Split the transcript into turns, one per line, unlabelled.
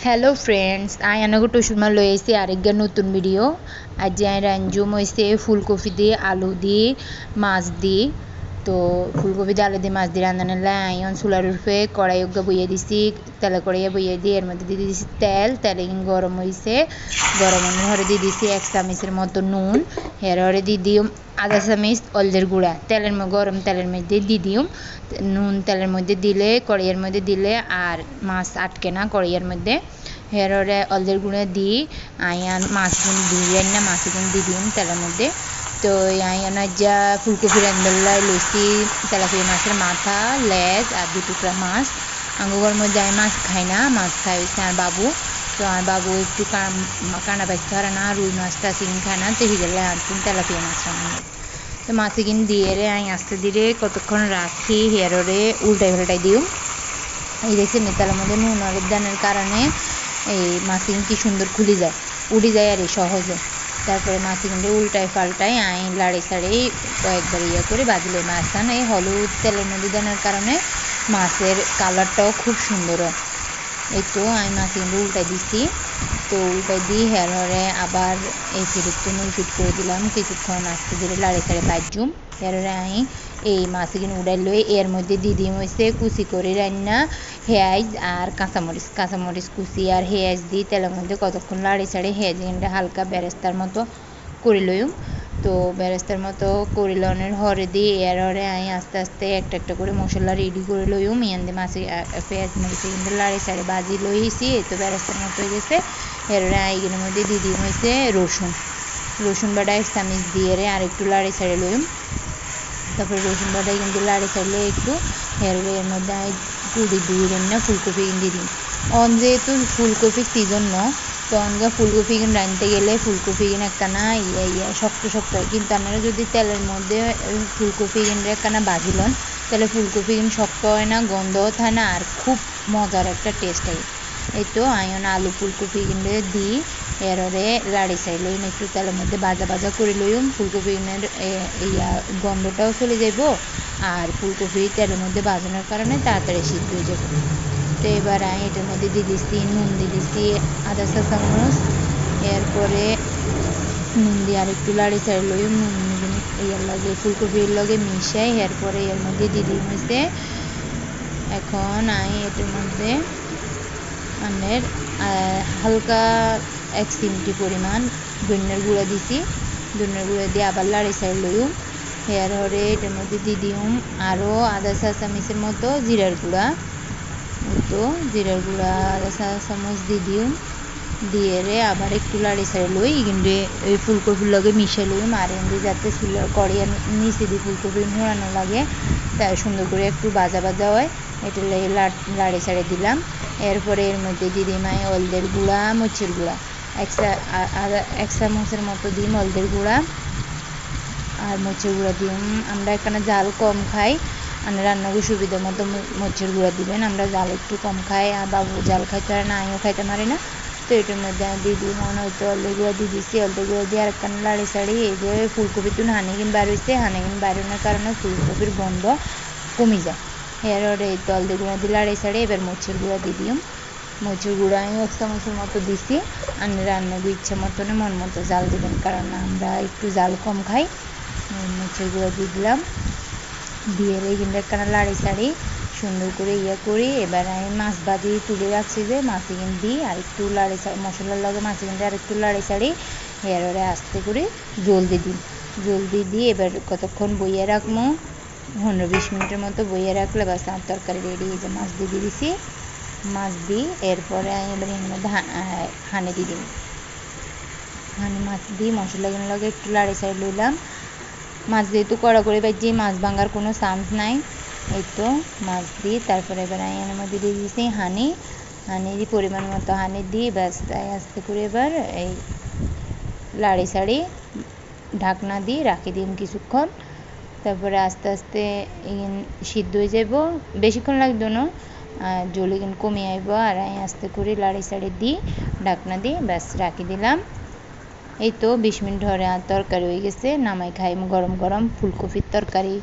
Hello friends, I আনাগো টসুমা লইছি আরেকটা নতুন ভিডিও। আজ আই রাঞ্জুম হয়েছে ফুলকপি দিয়ে আলু দিয়ে মাছ দিয়ে। তো ফুলকপি দিয়ে আলু দিয়ে মাছ দিয়ে রান্না নিলে আইন চুলার উপরে কড়াই বইয়ে দিছি, তেলে কড়াইয়ে বইয়ে দিয়ে এর মধ্যে দিয়ে দিছি তেলে গরম হয়েছে। গরমের হরে দিয়ে দিছি 1 চামচের মতো নুন, এর হরে দিয়ে দিম আধা চামচ হলদের গুঁড়া। গরম তেলের মধ্যে দিয়ে দিম নুন। তেলের মধ্যে দিলে কড়াইয়ের মধ্যে দিলে আর মাছ আটকে না কড়াইয়ের মধ্যে। হেররে হলদের গুঁড়া দিই আয়ান মাছগুন দিয়ে না মাছগুন দিয়ে দিম তেলের মধ্যে। তো আয়ান যা ফুলকপি রান্দাল্লাই লইছি তেলাপিয়া মাছের মাথা লেজ আর 2 টুকরা মাছ। আঙ্গুর মধ্যে আমি মাছ খাই না, মাছ খাই হচ্ছে আর বাবু। তো আর বাবু একটু কানা পাইতে পারে না, রুই মাছটা চিকেন খায় না, তো হিগেলে আনছেন তেলাপিয়া মাছ রান্না। তো মাছে কিন দিয়ে রে আমি আস্তে ধীরে কতক্ষণ রাখি হেররে উল্টাই দিও। এই দেখছেন তেলের মধ্যে নুন হলুদ দানের কারণে এই মাছে কি সুন্দর খুলে যায়, উড়ে যায় আর সহজে। তারপরে মাছে কিন্তু পাল্টাই আই লাড়ি সাড়ি কয়েকবার করে বাজলে মাছ এই হলুদ তেলের মধ্যে দানের কারণে মাছের কালারটাও খুব সুন্দর হয়। এই তো আমি মাছ কিন্তু উল্টাই দিছি। তো উল্টাই দিয়ে হেররে আবার এই ফিরিটটা ফিট করে দিলাম কিছুক্ষণ আস্তে ধীরে লাড়ি সাড়ে বাজুম। হেররে আমি এই মাছ কিন্তু উড়াই লই এর মধ্যে দিদিম হয়েছে কুচি করে রান্না পেঁয়াজ আর কাঁচামরিচ কুচি আর পেঁয়াজ দিয়ে তেলের মধ্যে কতক্ষণ লাড়ি সাড়ে পেঁয়াজ কিন্তু হালকা বেরেস্তার মতো করে লইম। তো বেরেস্তার মতো করে লনের হরে দিয়ে এর হরে আমি আস্তে আস্তে একটা করে মশলা রেডি করে লইম। ইয়ান মাছে পেঁয়াজ মরিচে কিন্তু লাড়ি সাড়ে বাজি লইছি। তো বেরেস্তার মতো হয়ে গেছে। এর এইগুলোর মধ্যে দিদি হয়েছে রসুন বাটা 1 চামচ দিয়ে রে আর একটু লাড়ি সাড়ে লইম। তারপরে রসুন বাটা কিন্তু লাড়ি ছাড়লে একটু এর মধ্যে পুরি দিয়ে দিন না ফুলকপি দিয়ে দিন। যেহেতু ফুলকপির সিজন ন, তো ফুলকপি কিন্তু রাঁধতে গেলে ফুলকপি কিন্তু একখানা শক্ত হয়। কিন্তু আপনারা যদি তেলের মধ্যে ফুলকপি কিন্তু একখানা ভাজি লন তাহলে ফুলকপি কিন্তু শক্ত হয় না, গন্ধও থাকে না, আর খুব মজার একটা টেস্ট হয়। এই তো আয়ন আলু ফুলকপি কিন্তু দিই এররে লাড়ি চাই লইম, একটু তেলের মধ্যে ভাজা করে লইম। ফুলকপি গন্ধটাও চলে যাব আর ফুলকপি তেলের মধ্যে ভাজানোর কারণে তাড়াতাড়ি সিদ্ধ হয়ে যাবে। তো এবার আমি এটার মধ্যে দিয়ে দিচ্ছি নুন দিয়ে দিচ্ছি আধা চা চামচ। এরপরে নুন দিয়ে আর একটু লাড়ি চাড়ি লইম, নুন ইয়ার লগে ফুলকপির লগে মিশাই। এরপরে এর মধ্যে দিয়ে দিই হয়েছে এখন আমি এটার মধ্যে আনের হালকা 1 চিমটি পরিমাণ ধনিয়ার গুঁড়া দিছি। ধনিয়ার গুঁড়া দিয়ে আবার লাড়ি চাড়ি লইম। এর হরে এটার মধ্যে দিয়ে দিম আরও আধা চা চামচের মতো জিরার গুঁড়া। তো জিরার গুঁড়া আধা চা চামচ দিয়ে দিম। দিয়ে রে আবার একটু লাড়ি চাড়ি লই কিন্তু এই ফুলকপির লগে মিশাই লইম। আর এমনি যাতে কড়িয়ার নিচে দিয়ে ফুলকপি মোড়ানো লাগে তাই সুন্দর করে একটু ভাজা হয়, এটা লাড়ি চাড়ি দিলাম। এরপরে এর মধ্যে দিয়ে দিই হলদের গুঁড়া মরিচের গুঁড়া 1 চামচের মতো দিই হলদের গুঁড়া আর মরিচের গুঁড়া দিই। আমরা এখানে জাল কম খাই, আমরা রান্নার সুবিধা মতো মরিচের গুঁড়া দিবেন। আমরা জাল একটু কম খাই আর বাবু জাল খাইতে পারে না, আমিও খাইতে পারি না। তো এটার মধ্যে আমি দিয়ে দিই হয়তো হলদের গুঁড়া দিয়ে দিচ্ছি। হলদের গুঁড়া দিয়ে আর একখানে লাড়ি সাড়ি এই যে ফুলকপি তো হানিকিন বার হয়েছে, হানিকিন বাড়ানোর কারণে ফুলকপির গন্ধ কমে যায়। এর এই তো হলদের গুঁড়া দিয়ে লাড়ি সাড়ি এবার মরিচের গুঁড়া দিয়ে দিই। মরিচের গুঁড়া আমি 1 চামচের মতো দিছি। আর রান্নার ইচ্ছা মতনে মন মতো জাল দেবেন, কারণ আমরা একটু জাল কম খাই। মরিচের গুঁড়া দিয়ে দিলাম, দিয়ে কিন্তু একখানা লাড়ি সাড়ি সুন্দর করে করি। এবার আমি মাছ ভাজি তুলে রাখছি যে মাছে কিন্তু দিই আর একটু লাড়ি সাড়ি মশলার লগে মাছে কিন্তু আর একটু লাড়ি সাড়ি এররে আস্তে করে জলদি দিই। এবার কতক্ষণ বইয়ে রাখবো 15-20 মিনিটের মতো বইয়ে রাখলে বাস আর তরকারি রেডি হয়ে যায়। মাছ দিয়ে দিয়েছি, মাছ দিই। এরপরে আমি এবার এর মধ্যে হানি দিয়ে দিই। মাছ দিই মশলাগুলো লগে একটু লাড়ি সাড়ি লইলাম। মাছ যেহেতু কড়া করে বাজি মাছ ভাঙার কোনো চান্স নাই। এই তো মাছ দিই। তারপরে এবার আমি এর মধ্যে দিয়ে দিয়েছি হানি দিয়ে পরিমাণ মতো হানি দিই ব্যাস আস্তে করে এবার এই লাড়ি সাড়ি ঢাকনা দিয়ে রাখি দিন কিছুক্ষণ। তারপরে আস্তে আস্তে সিদ্ধ হয়ে যাব, বেশিক্ষণ লাগতো না, জল কিন্তু কমে আইব। আর আমি আস্তে করে লাড়ি সাড়ি দিই ঢাকনা দিয়ে ব্যাস রাখি দিলাম। এই তো 20 মিনিট ধরে আর তরকারি হয়ে গেছে, নামাই খাই গরম গরম ফুলকপির তরকারি।